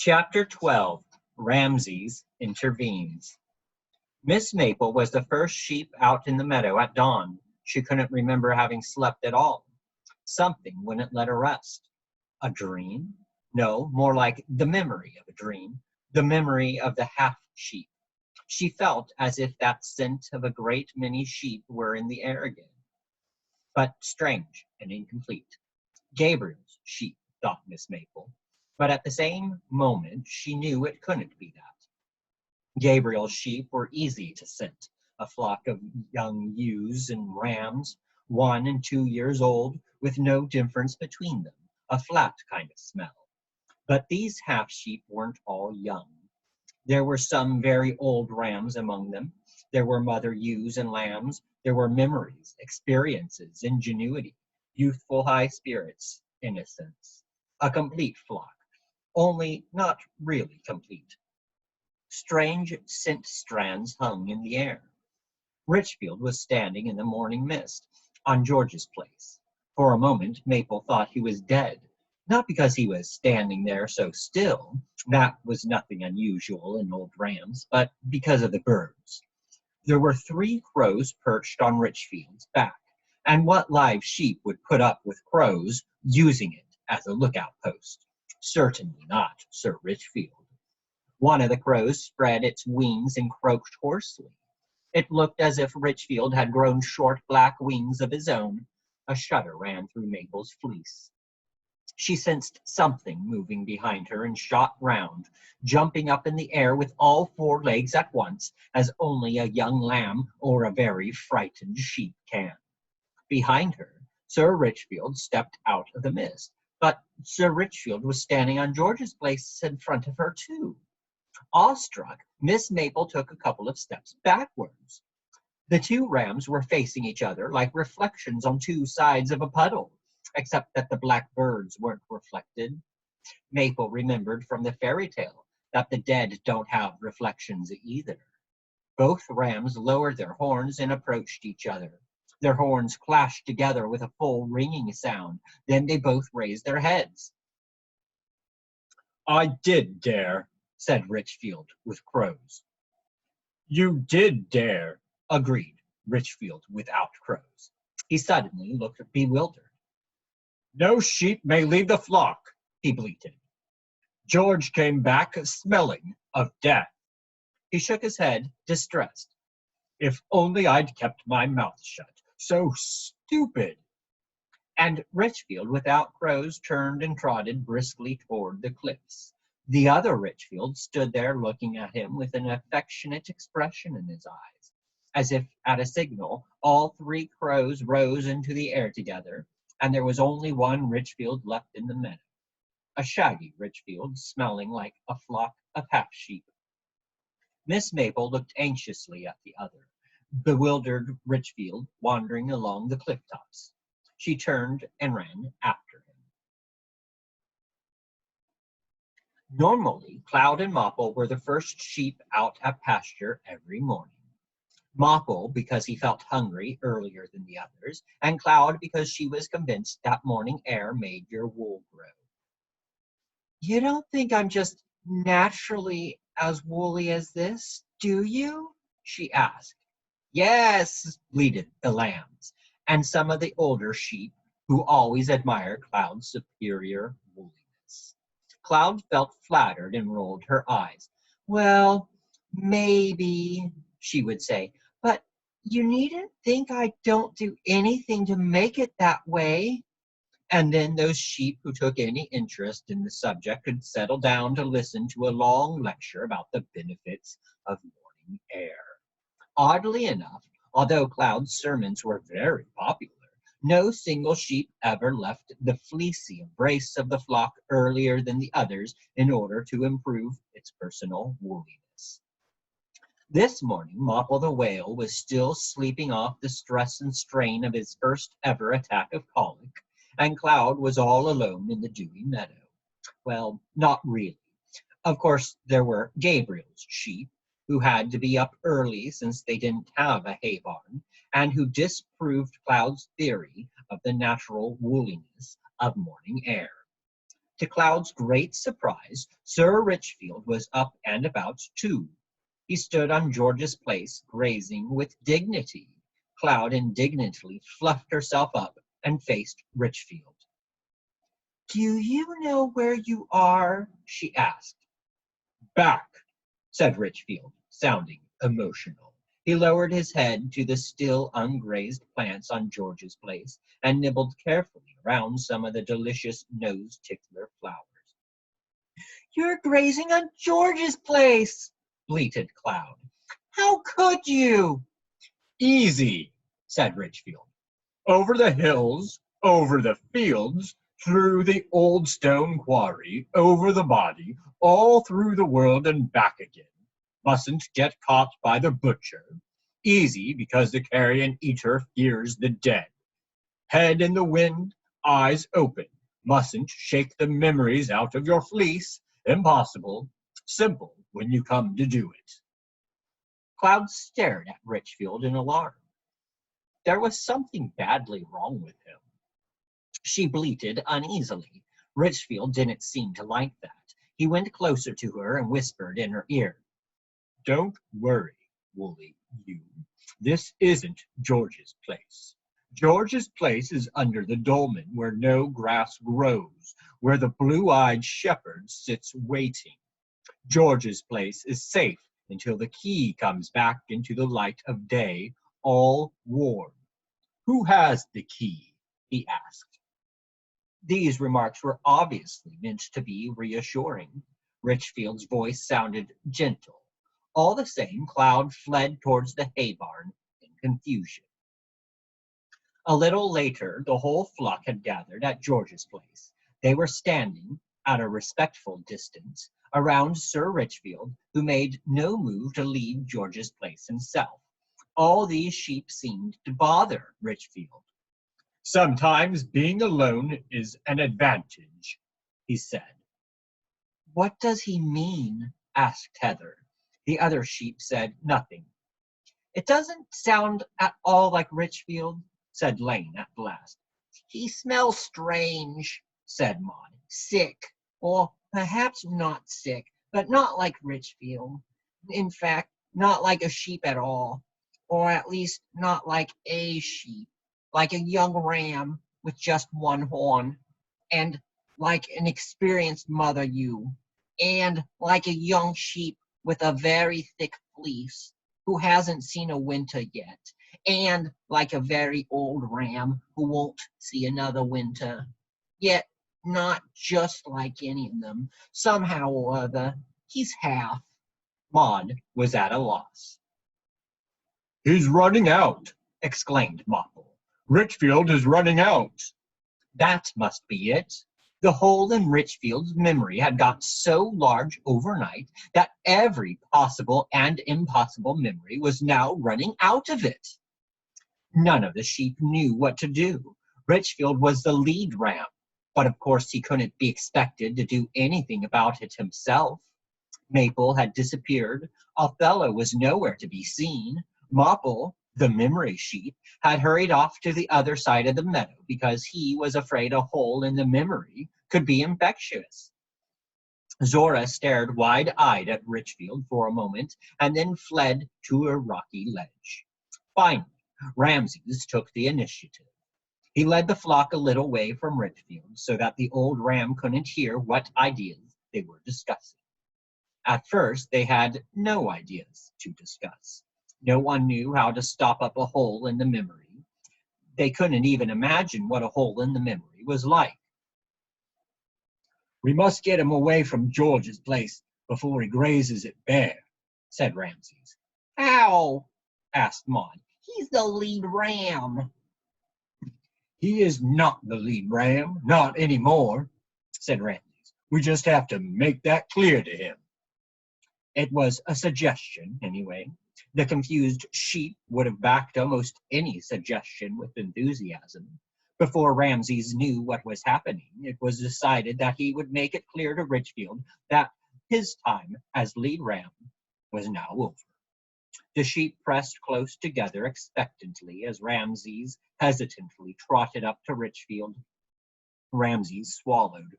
Chapter 12, Ramses Intervenes. Miss Maple was the first sheep out in the meadow at dawn. She couldn't remember having slept at all. Something wouldn't let her rest. A dream? No, more like the memory of a dream, the memory of the half-sheep. She felt as if that scent of a great many sheep were in the air again. But strange and incomplete. Gabriel's sheep, thought Miss Maple. But at the same moment she knew it couldn't be that. Gabriel's sheep were easy to scent, a flock of young ewes and rams, 1 and 2 years old, with no difference between them, a flat kind of smell. But these half-sheep weren't all young. There were some very old rams among them. There were mother ewes and lambs. There were memories, experiences, ingenuity, youthful high spirits, innocence. A complete flock, only not really complete. Strange scent strands hung in the air. Richfield was standing in the morning mist on George's place. For a moment Maple thought he was dead, not because he was standing there so still, that was nothing unusual in old rams, but because of the birds. There were 3 crows perched on Richfield's back, and what live sheep would put up with crows using it as a lookout post? Certainly not Sir Richfield. One of the crows spread its wings and croaked hoarsely. It looked as if Richfield had grown short black wings of his own. A shudder ran through Maple's fleece. She sensed something moving behind her and shot round, jumping up in the air with all 4 legs at once, as only a young lamb or a very frightened sheep can. Behind her, Sir Richfield stepped out of the mist, but Sir Richfield was standing on George's place in front of her too. Awestruck, Miss Maple took a couple of steps backwards. The 2 rams were facing each other like reflections on 2 sides of a puddle, except that the black birds weren't reflected. Maple remembered from the fairy tale that the dead don't have reflections either. Both rams lowered their horns and approached each other. Their horns clashed together with a full ringing sound. Then they both raised their heads. "I did dare," said Richfield with crows. "You did dare," agreed Richfield without crows. He suddenly looked bewildered. "No sheep may leave the flock," he bleated. "George came back smelling of death." He shook his head, distressed. "If only I'd kept my mouth shut. So stupid." And Richfield without crows turned and trotted briskly toward the cliffs. The other Richfield stood there looking at him with an affectionate expression in his eyes. As if at a signal, all 3 crows rose into the air together, and there was only one Richfield left in the meadow, a shaggy Richfield smelling like a flock of half-sheep. Miss Maple looked anxiously at the other, bewildered Richfield wandering along the cliff tops. She turned and ran after him. Normally, Cloud and Mopple were the first sheep out at pasture every morning. Mopple because he felt hungry earlier than the others, and Cloud because she was convinced that morning air made your wool grow. "You don't think I'm just naturally as woolly as this, do you?" she asked. "Yes," bleated the lambs, and some of the older sheep who always admired Cloud's superior woolliness. Cloud felt flattered and rolled her eyes. "Well, maybe," she would say, "but you needn't think I don't do anything to make it that way." And then those sheep who took any interest in the subject could settle down to listen to a long lecture about the benefits of morning air. Oddly enough, although Cloud's sermons were very popular, no single sheep ever left the fleecy embrace of the flock earlier than the others in order to improve its personal woolliness. This morning, Mopple the whale was still sleeping off the stress and strain of his first ever attack of colic, and Cloud was all alone in the dewy meadow. Well, not really. Of course, there were Gabriel's sheep, who had to be up early since they didn't have a hay barn, and who disproved Cloud's theory of the natural woolliness of morning air. To Cloud's great surprise, Sir Richfield was up and about too. He stood on George's place, grazing with dignity. Cloud indignantly fluffed herself up and faced Richfield. "Do you know where you are?" she asked. "Back," said Richfield, sounding emotional. He lowered his head to the still ungrazed plants on George's place and nibbled carefully around some of the delicious nose-tickler flowers. "You're grazing on George's place," bleated Cloud. "How could you?" "Easy," said Richfield. "Over the hills, over the fields, through the old stone quarry, over the body, all through the world and back again. Mustn't get caught by the butcher. Easy, because the carrion eater fears the dead. Head in the wind, eyes open. Mustn't shake the memories out of your fleece. Impossible. Simple when you come to do it." Cloud stared at Richfield in alarm. There was something badly wrong with him. She bleated uneasily. Richfield didn't seem to like that. He went closer to her and whispered in her ear. "Don't worry, Woolly, you. This isn't George's place. George's place is under the dolmen, where no grass grows, where the blue-eyed shepherd sits waiting. George's place is safe until the key comes back into the light of day, all warm. Who has the key?" he asked. These remarks were obviously meant to be reassuring. Richfield's voice sounded gentle. All the same, Cloud fled towards the hay barn in confusion. A little later, the whole flock had gathered at George's place. They were standing, at a respectful distance, around Sir Richfield, who made no move to leave George's place himself. All these sheep seemed to bother Richfield. "Sometimes being alone is an advantage," he said. "What does he mean?" asked Heather. The other sheep said nothing. "It doesn't sound at all like Richfield," said Lane at last. "He smells strange," said Maud. "Sick, or perhaps not sick, but not like Richfield. In fact, not like a sheep at all, or at least not like a sheep, like a young ram with just one horn, and like an experienced mother ewe, and like a young sheep with a very thick fleece, who hasn't seen a winter yet, and like a very old ram who won't see another winter. Yet not just like any of them. Somehow or other, he's half." Maud was at a loss. "He's running out," exclaimed Mopple. "Richfield is running out." That must be it. The hole in Richfield's memory had got so large overnight that every possible and impossible memory was now running out of it. None of the sheep knew what to do. Richfield was the lead ram, but of course he couldn't be expected to do anything about it himself. Maple had disappeared. Othello was nowhere to be seen. Mopple, the memory sheep, had hurried off to the other side of the meadow because he was afraid a hole in the memory could be infectious. Zora stared wide-eyed at Richfield for a moment and then fled to a rocky ledge. Finally, Ramses took the initiative. He led the flock a little way from Richfield so that the old ram couldn't hear what ideas they were discussing. At first, they had no ideas to discuss. No one knew how to stop up a hole in the memory. They couldn't even imagine what a hole in the memory was like. "We must get him away from George's place before he grazes it bare," said Ramses. "How?" asked Maud. "He's the lead ram." "He is not the lead ram, not anymore," said Ramses. "We just have to make that clear to him." It was a suggestion, anyway. The confused sheep would have backed almost any suggestion with enthusiasm. Before Ramses knew what was happening, it was decided that he would make it clear to Richfield that his time as lead ram was now over. The sheep pressed close together expectantly as Ramses hesitantly trotted up to Richfield. Ramses swallowed.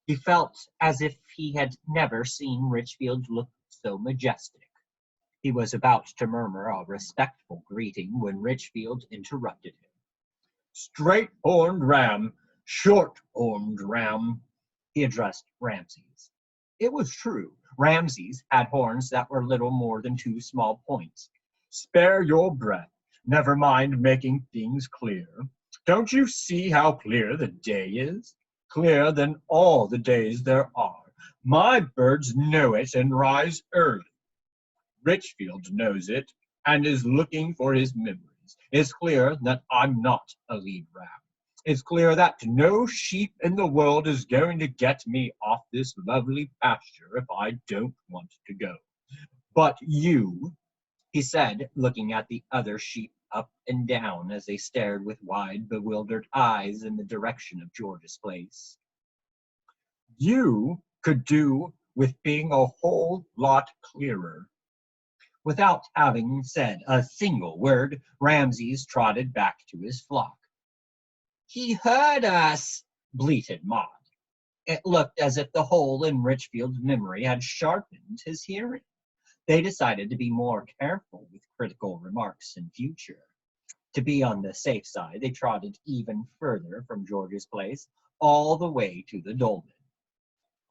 He felt as if he had never seen Richfield look so majestic. He was about to murmur a respectful greeting when Richfield interrupted him. Straight-horned ram, short-horned ram, he addressed Ramses. It was true. Ramses had horns that were little more than two small points. Spare your breath. Never mind making things clear. Don't you see how clear the day is? Clearer than all the days there are. My birds know it and rise early. Richfield knows it and is looking for his memories. It's clear that I'm not a lead ram. It's clear that no sheep in the world is going to get me off this lovely pasture if I don't want to go. But you, he said, looking at the other sheep up and down as they stared with wide, bewildered eyes in the direction of George's place. You could do with being a whole lot clearer. Without having said a single word, Ramses trotted back to his flock. He heard us, bleated Maud. It looked as if the hole in Richfield's memory had sharpened his hearing. They decided to be more careful with critical remarks in future. To be on the safe side, they trotted even further from George's place, all the way to the dolmen.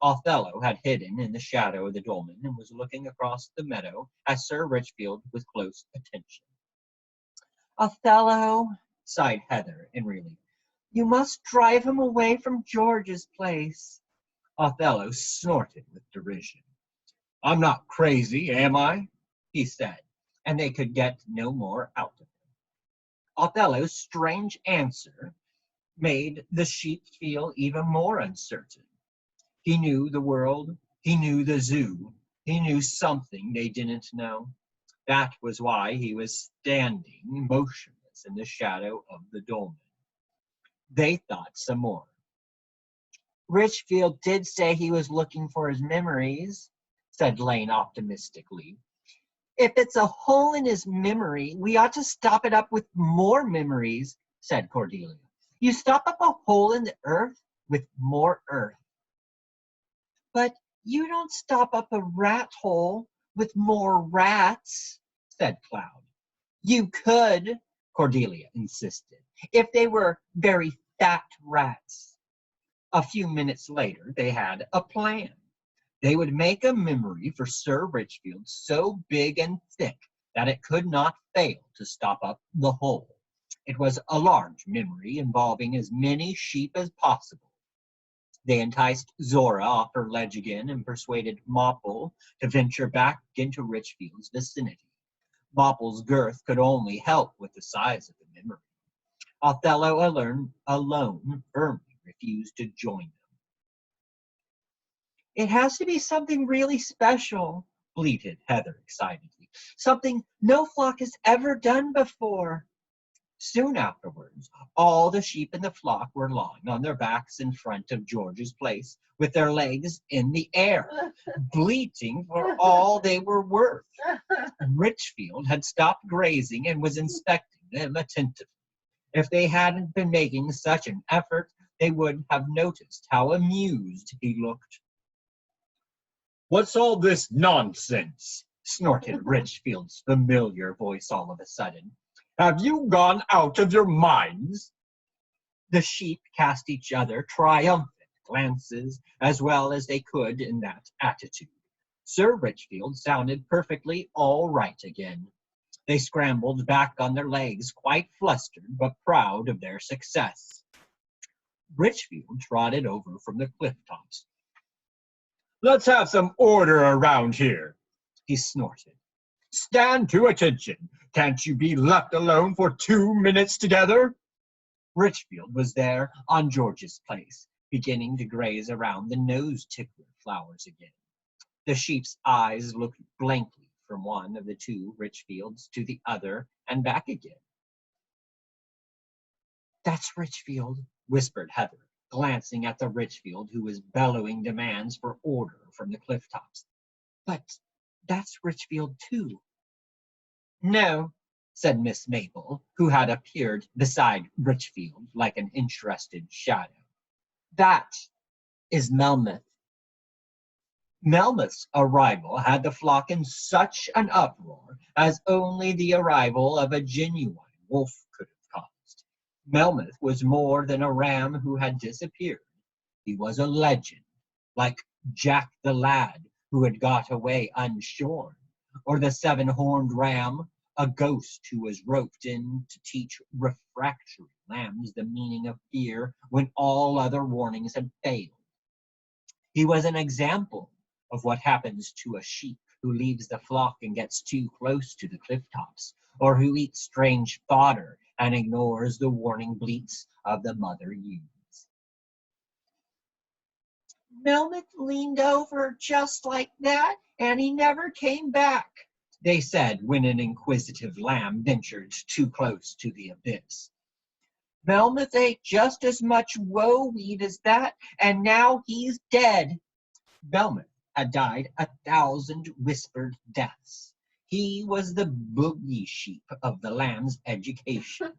Othello had hidden in the shadow of the dolmen and was looking across the meadow at Sir Richfield with close attention. Othello, sighed Heather in relief, you must drive him away from George's place. Othello snorted with derision. I'm not crazy, am I? He said, and they could get no more out of him. Othello's strange answer made the sheep feel even more uncertain. He knew the world, he knew the zoo, he knew something they didn't know. That was why he was standing motionless in the shadow of the dolmen. They thought some more. Richfield did say he was looking for his memories, said Lane optimistically. If it's a hole in his memory, we ought to stop it up with more memories, said Cordelia. You stop up a hole in the earth with more earth. But you don't stop up a rat hole with more rats, said Cloud. You could, Cordelia insisted, if they were very fat rats. A few minutes later, they had a plan. They would make a memory for Sir Richfield so big and thick that it could not fail to stop up the hole. It was a large memory involving as many sheep as possible. They enticed Zora off her ledge again and persuaded Mopple to venture back into Richfield's vicinity. Mopple's girth could only help with the size of the memory. Othello alone firmly refused to join them. It has to be something really special, bleated Heather excitedly. Something no flock has ever done before. Soon afterwards, all the sheep in the flock were lying on their backs in front of George's place, with their legs in the air, bleating for all they were worth. Richfield had stopped grazing and was inspecting them attentively. If they hadn't been making such an effort, they would have noticed how amused he looked. What's all this nonsense? Snorted Richfield's familiar voice all of a sudden. Have you gone out of your minds? The sheep cast each other triumphant glances as well as they could in that attitude. Sir Richfield sounded perfectly all right again. They scrambled back on their legs, quite flustered but proud of their success. Richfield trotted over from the cliff tops. Let's have some order around here, he snorted. Stand to attention. Can't you be left alone for 2 minutes together? Richfield was there on George's place, beginning to graze around the nose-tickler flowers again. The sheep's eyes looked blankly from one of the two Richfields to the other and back again. That's Richfield, whispered Heather, glancing at the Richfield who was bellowing demands for order from the cliff tops. But that's Richfield too. No, said Miss Maple, who had appeared beside Richfield like an interested shadow. That is Melmoth. Melmoth's arrival had the flock in such an uproar as only the arrival of a genuine wolf could have caused. Melmoth was more than a ram who had disappeared. He was a legend, like Jack the Lad who had got away unshorn, or the seven-horned ram, a ghost who was roped in to teach refractory lambs the meaning of fear when all other warnings had failed. He was an example of what happens to a sheep who leaves the flock and gets too close to the cliff tops, or who eats strange fodder and ignores the warning bleats of the mother ewes. Melmoth leaned over just like that, and he never came back, they said when an inquisitive lamb ventured too close to the abyss. Melmoth ate just as much woe weed as that, and now he's dead. Melmoth had died 1,000 whispered deaths. He was the boogie sheep of the lamb's education,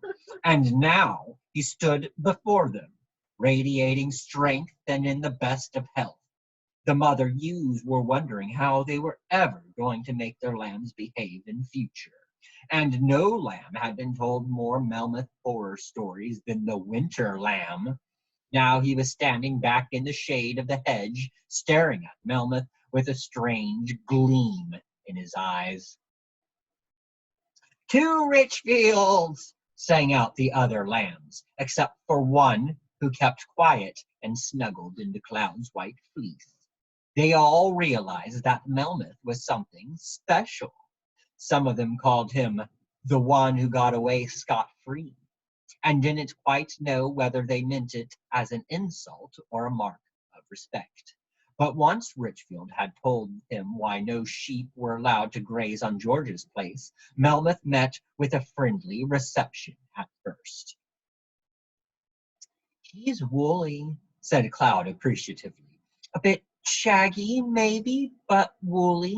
and now he stood before them, radiating strength and in the best of health. The mother ewes were wondering how they were ever going to make their lambs behave in future. And no lamb had been told more Melmoth horror stories than the winter lamb. Now he was standing back in the shade of the hedge, staring at Melmoth with a strange gleam in his eyes. "To Richfields!" sang out the other lambs, except for one who kept quiet and snuggled into Cloud's white fleece. They all realized that Melmoth was something special. Some of them called him the one who got away scot-free, and didn't quite know whether they meant it as an insult or a mark of respect. But once Richfield had told him why no sheep were allowed to graze on George's place, Melmoth met with a friendly reception at first. "He's woolly," said Cloud appreciatively. "A bit shaggy, maybe, but woolly."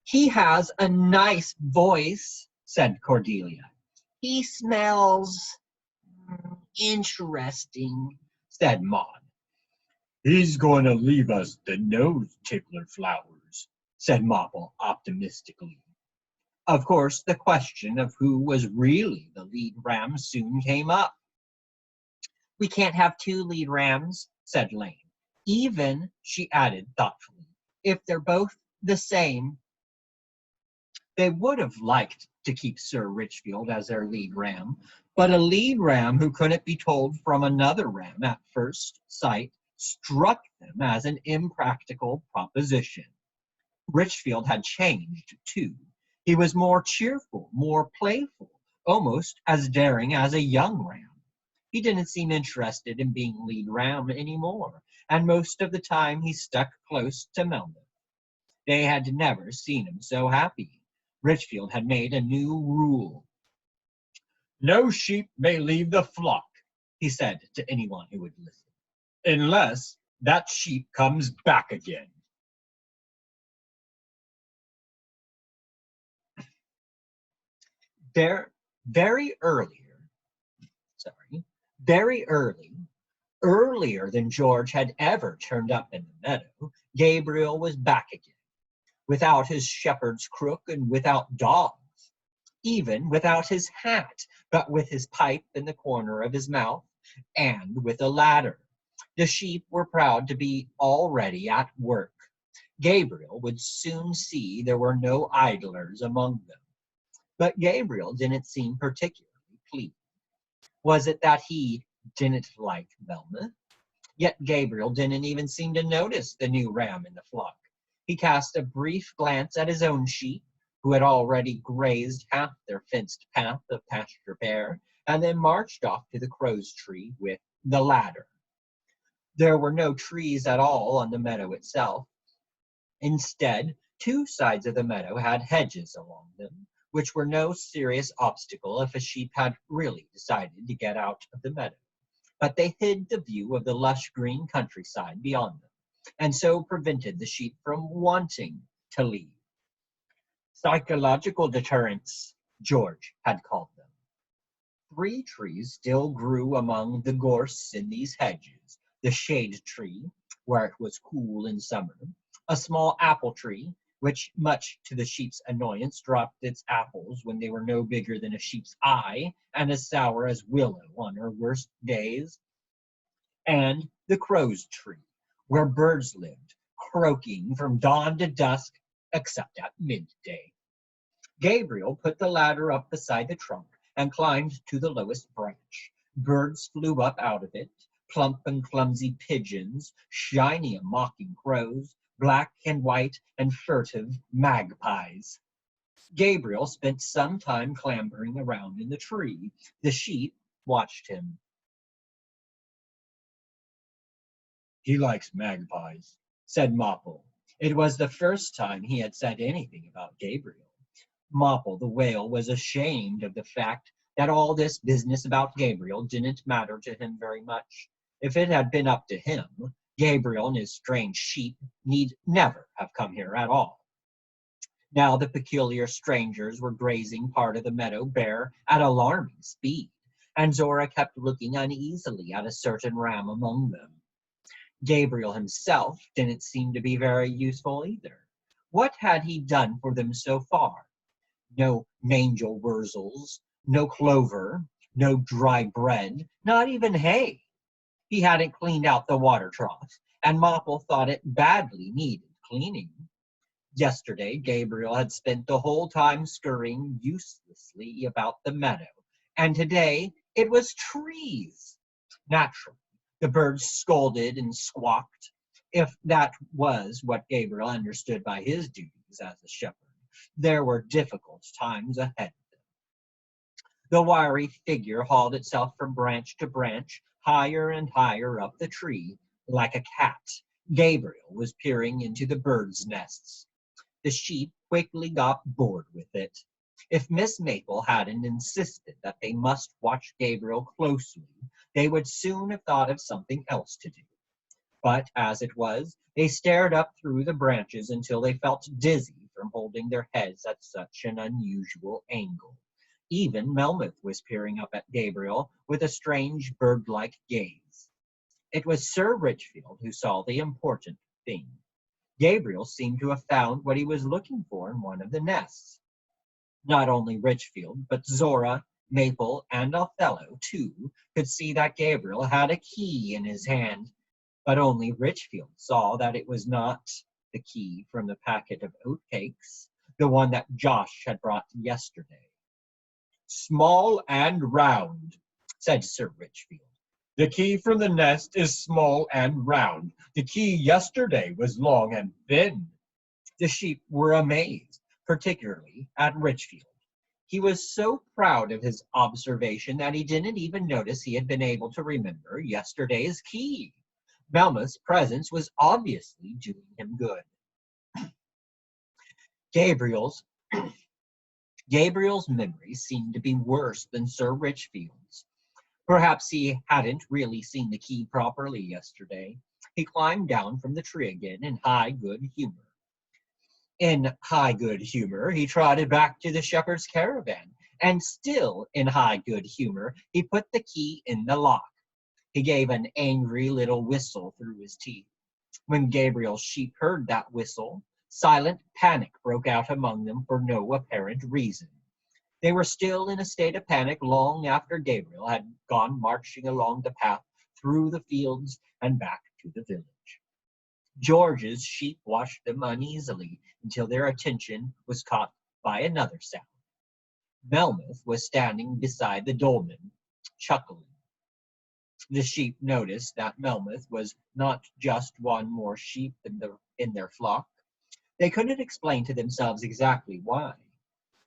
"He has a nice voice," said Cordelia. "He smells interesting," said Maud. "He's going to leave us the nose tickler flowers," said Mopple optimistically. Of course, the question of who was really the lead ram soon came up. "We can't have two lead rams," said Lane. "Even," she added thoughtfully, "if they're both the same." They would have liked to keep Sir Richfield as their lead ram, but a lead ram who couldn't be told from another ram at first sight struck them as an impractical proposition. Richfield had changed, too. He was more cheerful, more playful, almost as daring as a young ram. He didn't seem interested in being lead ram anymore, and most of the time he stuck close to Melmoth. They had never seen him so happy. Richfield had made a new rule. "No sheep may leave the flock," he said to anyone who would listen, "unless that sheep comes back again." There, very earlier, very earlier than George had ever turned up in the meadow, Gabriel was back again, without his shepherd's crook and without dogs, even without his hat, but with his pipe in the corner of his mouth, and with a ladder. The sheep were proud to be already at work. Gabriel would soon see there were no idlers among them. But Gabriel didn't seem particularly pleased. Was it that he didn't like Melmoth? Yet Gabriel didn't even seem to notice the new ram in the flock. He cast a brief glance at his own sheep, who had already grazed half their fenced path of pasture bare, and then marched off to the crow's tree with the ladder. There were no trees at all on the meadow itself. Instead, two sides of the meadow had hedges along them, which were no serious obstacle if a sheep had really decided to get out of the meadow. But they hid the view of the lush green countryside beyond them, and so prevented the sheep from wanting to leave. Psychological deterrents, George had called them. 3 trees still grew among the gorse in these hedges, the shade tree, where it was cool in summer, a small apple tree, which, much to the sheep's annoyance, dropped its apples when they were no bigger than a sheep's eye and as sour as willow on her worst days, and the crow's tree, where birds lived, croaking from dawn to dusk, except at midday. Gabriel put the ladder up beside the trunk and climbed to the lowest branch. Birds flew up out of it, plump and clumsy pigeons, shiny and mocking crows, black and white and furtive magpies. Gabriel spent some time clambering around in the tree. The sheep watched him. "He likes magpies," said Mopple. It was the first time he had said anything about Gabriel. Mopple the whale was ashamed of the fact that all this business about Gabriel didn't matter to him very much. If it had been up to him, Gabriel and his strange sheep need never have come here at all. Now the peculiar strangers were grazing part of the meadow bare at alarming speed, and Zora kept looking uneasily at a certain ram among them. Gabriel himself didn't seem to be very useful either. What had he done for them so far? No mangel wurzels, no clover, no dry bread, not even hay. He hadn't cleaned out the water trough, and Mopple thought it badly needed cleaning. Yesterday, Gabriel had spent the whole time scurrying uselessly about the meadow, and today it was trees. Naturally, the birds scolded and squawked, if that was what Gabriel understood by his duties as a shepherd. There were difficult times ahead of them. The wiry figure hauled itself from branch to branch, higher and higher up the tree, like a cat. Gabriel was peering into the birds' nests. The sheep quickly got bored with it. If Miss Maple hadn't insisted that they must watch Gabriel closely, they would soon have thought of something else to do. But as it was, they stared up through the branches until they felt dizzy from holding their heads at such an unusual angle. Even Melmoth was peering up at Gabriel with a strange bird-like gaze. It was Sir Richfield who saw the important thing. Gabriel seemed to have found what he was looking for in one of the nests. Not only Richfield, but Zora, Maple, and Othello, too, could see that Gabriel had a key in his hand. But only Richfield saw that it was not the key from the packet of oatcakes, the one that Josh had brought yesterday. "Small and round," said Sir Richfield. "The key from the nest is small and round. The key yesterday was long and thin." The sheep were amazed, particularly at Richfield. He was so proud of his observation that he didn't even notice he had been able to remember yesterday's key. Melmoth's presence was obviously doing him good. Gabriel's memory seemed to be worse than Sir Richfield's. Perhaps he hadn't really seen the key properly yesterday. He climbed down from the tree again in high good humor. He trotted back to the shepherd's caravan, and still in high good humor, he put the key in the lock. He gave an angry little whistle through his teeth. When Gabriel's sheep heard that whistle, silent panic broke out among them for no apparent reason. They were still in a state of panic long after Gabriel had gone marching along the path through the fields and back to the village. George's sheep watched them uneasily until their attention was caught by another sound. Melmoth was standing beside the dolman, chuckling. The sheep noticed that Melmoth was not just one more sheep in their flock. They couldn't explain to themselves exactly why.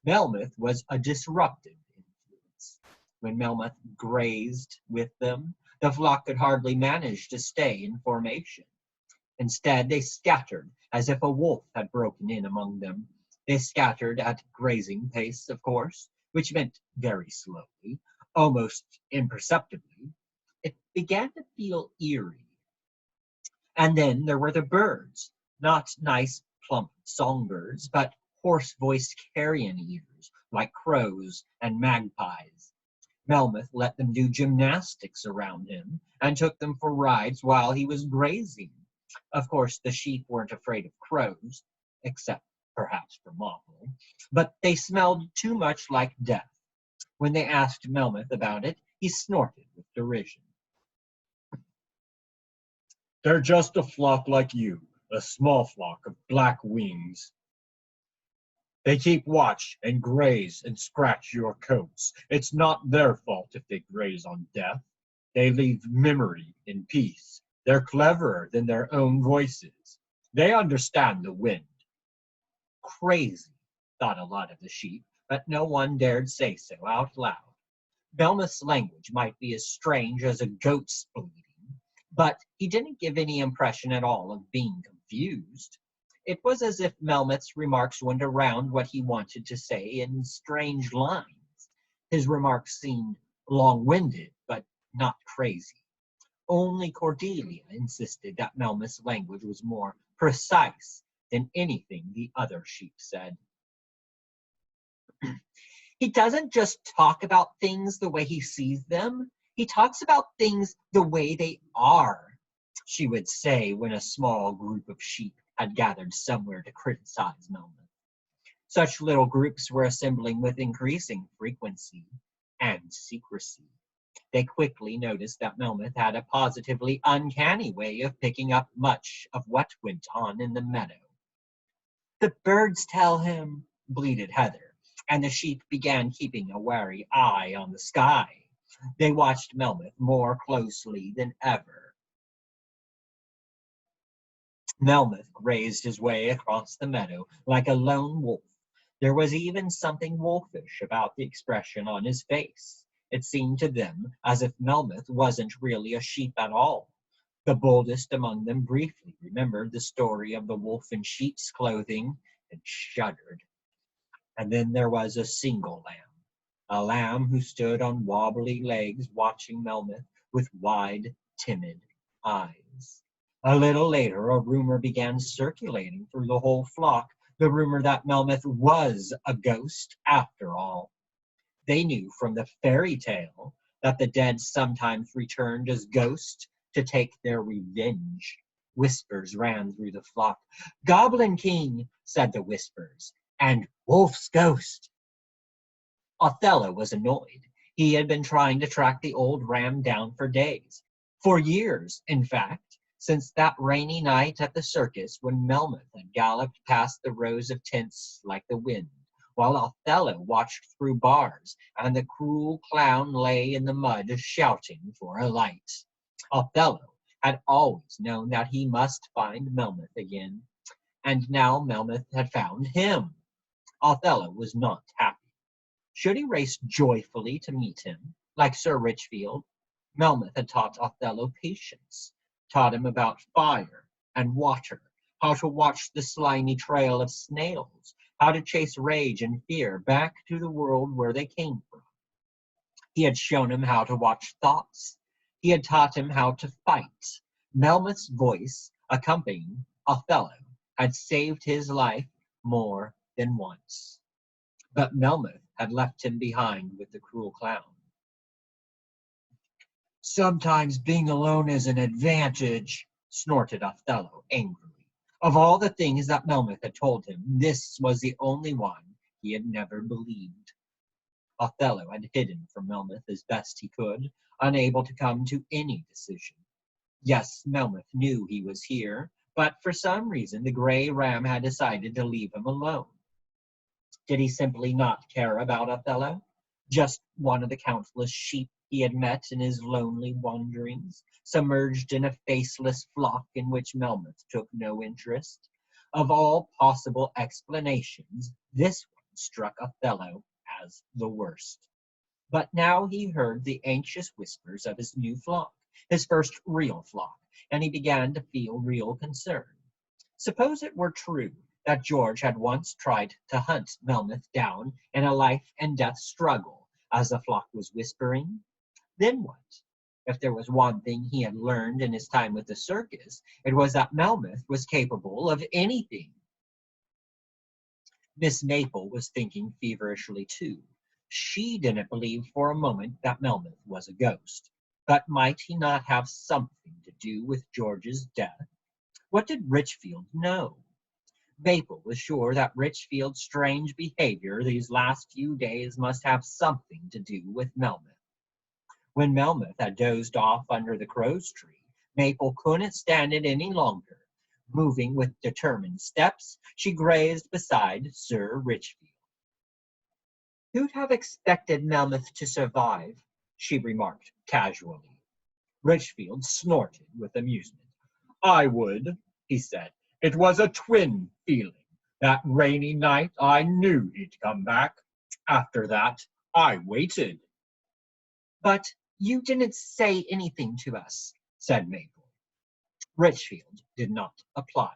Melmoth was a disruptive influence. When Melmoth grazed with them, the flock could hardly manage to stay in formation. Instead, they scattered as if a wolf had broken in among them. They scattered at grazing pace, of course, which meant very slowly, almost imperceptibly. It began to feel eerie. And then there were the birds, not nice, plump songbirds, but hoarse-voiced carrion eaters, like crows and magpies. Melmoth let them do gymnastics around him and took them for rides while he was grazing. Of course, the sheep weren't afraid of crows, except perhaps for Mopple, but they smelled too much like death. When they asked Melmoth about it, he snorted with derision. They're just a flock like you, a small flock of black wings. They keep watch and graze and scratch your coats. It's not their fault if they graze on death. They leave memory in peace. They're cleverer than their own voices. They understand the wind. Crazy, thought a lot of the sheep, but no one dared say so out loud. Melmoth's language might be as strange as a goat's bleating, but he didn't give any impression at all of being confused. It was as if Melmoth's remarks went around what he wanted to say in strange lines. His remarks seemed long-winded, but not crazy. Only Cordelia insisted that Melmoth's language was more precise than anything the other sheep said. He doesn't just talk about things the way he sees them. He talks about things the way they are, she would say when a small group of sheep had gathered somewhere to criticize Melmoth. Such little groups were assembling with increasing frequency and secrecy. They quickly noticed that Melmoth had a positively uncanny way of picking up much of what went on in the meadow. The birds tell him, bleated Heather, and the sheep began keeping a wary eye on the sky. They watched Melmoth more closely than ever. Melmoth grazed his way across the meadow like a lone wolf. There was even something wolfish about the expression on his face. It seemed to them as if Melmoth wasn't really a sheep at all. The boldest among them briefly remembered the story of the wolf in sheep's clothing and shuddered. And then there was a single lamb, a lamb who stood on wobbly legs watching Melmoth with wide, timid eyes. A little later, a rumor began circulating through the whole flock, the rumor that Melmoth was a ghost after all. They knew from the fairy tale that the dead sometimes returned as ghosts to take their revenge. Whispers ran through the flock. "Goblin King," said the whispers, and "Wolf's ghost." Othello was annoyed. He had been trying to track the old ram down for days. For years, in fact, since that rainy night at the circus when Melmoth had galloped past the rows of tents like the wind, while Othello watched through bars and the cruel clown lay in the mud shouting for a light. Othello had always known that he must find Melmoth again, and now Melmoth had found him. Othello was not happy. Should he race joyfully to meet him, like Sir Richfield? Melmoth had taught Othello patience, taught him about fire and water, how to watch the slimy trail of snails, how to chase rage and fear back to the world where they came from. He had shown him how to watch thoughts. He had taught him how to fight. Melmoth's voice, accompanying Othello, had saved his life more than once. But Melmoth had left him behind with the cruel clown. "Sometimes being alone is an advantage," snorted Othello angrily. Of all the things that Melmoth had told him, this was the only one he had never believed. Othello had hidden from Melmoth as best he could, unable to come to any decision. Yes, Melmoth knew he was here, but for some reason the gray ram had decided to leave him alone. Did he simply not care about Othello? Just one of the countless sheep he had met in his lonely wanderings, submerged in a faceless flock in which Melmoth took no interest? Of all possible explanations, this one struck Othello as the worst. But now he heard the anxious whispers of his new flock, his first real flock, and he began to feel real concern. Suppose it were true that George had once tried to hunt Melmoth down in a life and death struggle, as the flock was whispering? Then what? If there was one thing he had learned in his time with the circus, it was that Melmoth was capable of anything. Miss Maple was thinking feverishly too. She didn't believe for a moment that Melmoth was a ghost. But might he not have something to do with George's death? What did Richfield know? Maple was sure that Richfield's strange behavior these last few days must have something to do with Melmoth. When Melmoth had dozed off under the crow's tree, Maple couldn't stand it any longer. Moving with determined steps, she grazed beside Sir Richfield. "Who'd have expected Melmoth to survive?" she remarked casually. Richfield snorted with amusement. I would, he said. It was a twin feeling. That rainy night I knew he'd come back. After that, I waited. "But you didn't say anything to us," said Maple. Richfield did not reply.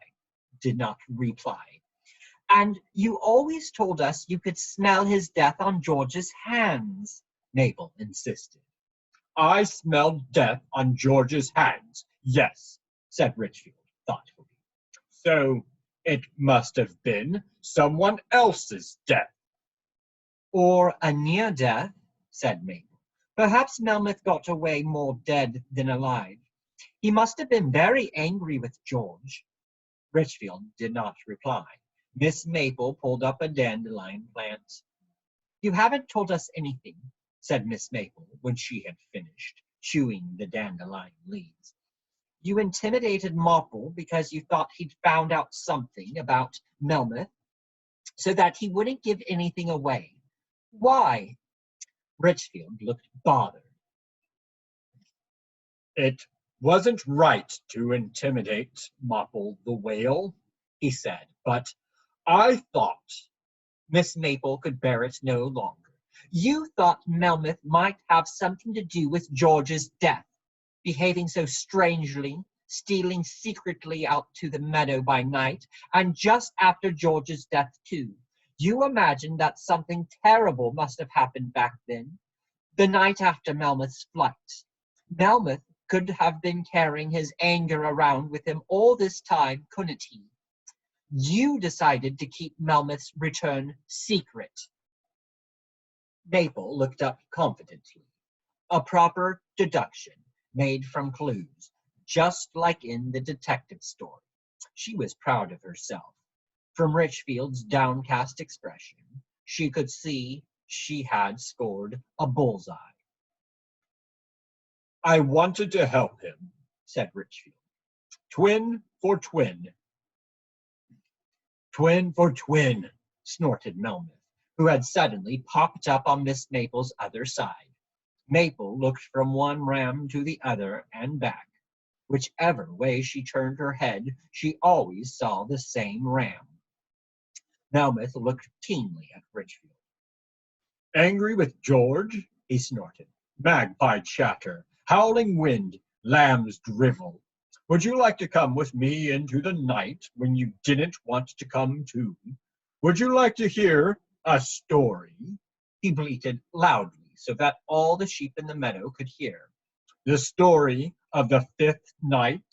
"And you always told us you could smell his death on George's hands," Maple insisted. I smelled death on George's hands, yes, said Richfield thoughtfully. So it must have been someone else's death. "Or a near death," said Maple. "Perhaps Melmoth got away more dead than alive. He must have been very angry with George." Richfield did not reply. Miss Maple pulled up a dandelion plant. "You haven't told us anything," said Miss Maple when she had finished chewing the dandelion leaves. "You intimidated Marple because you thought he'd found out something about Melmoth, so that he wouldn't give anything away. Why?" Richfield looked bothered. It wasn't right to intimidate Mopple the whale, he said, but I thought. Miss Maple could bear it no longer. "You thought Melmoth might have something to do with George's death, behaving so strangely, stealing secretly out to the meadow by night, and just after George's death, too. You imagined that something terrible must have happened back then, the night after Melmoth's flight. Melmoth could have been carrying his anger around with him all this time, couldn't he? You decided to keep Melmoth's return secret." Maple looked up confidently. "A proper deduction, made from clues, just like in the detective story." She was proud of herself. From Richfield's downcast expression, she could see she had scored a bullseye. I wanted to help him, said Richfield. Twin for twin. "Twin for twin," snorted Melmoth, who had suddenly popped up on Miss Maple's other side. Maple looked from one ram to the other and back. Whichever way she turned her head, she always saw the same ram. Melmoth looked keenly at Richfield. Angry with George? He snorted. Magpie chatter, howling wind, lamb's drivel. Would you like to come with me into the night when you didn't want to come too? Would you like to hear a story? He bleated loudly so that all the sheep in the meadow could hear. The story of the fifth night?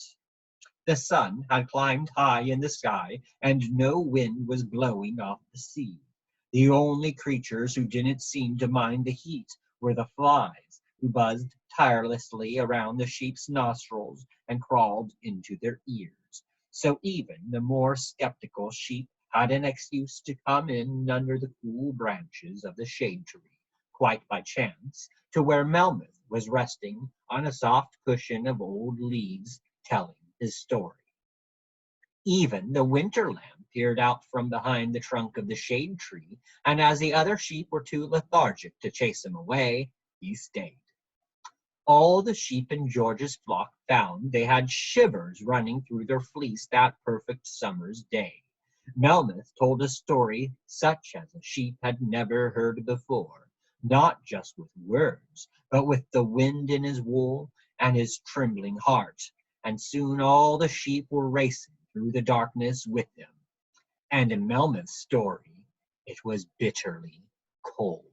The sun had climbed high in the sky, and no wind was blowing off the sea. The only creatures who didn't seem to mind the heat were the flies, who buzzed tirelessly around the sheep's nostrils and crawled into their ears. So even the more skeptical sheep had an excuse to come in under the cool branches of the shade tree, quite by chance, to where Melmoth was resting on a soft cushion of old leaves, telling his story. Even the winter lamb peered out from behind the trunk of the shade tree, and as the other sheep were too lethargic to chase him away, he stayed. All the sheep in George's flock found they had shivers running through their fleece that perfect summer's day. Melmoth told a story such as a sheep had never heard before, not just with words, but with the wind in his wool and his trembling heart, and soon all the sheep were racing through the darkness with him. And in Melmoth's story, it was bitterly cold.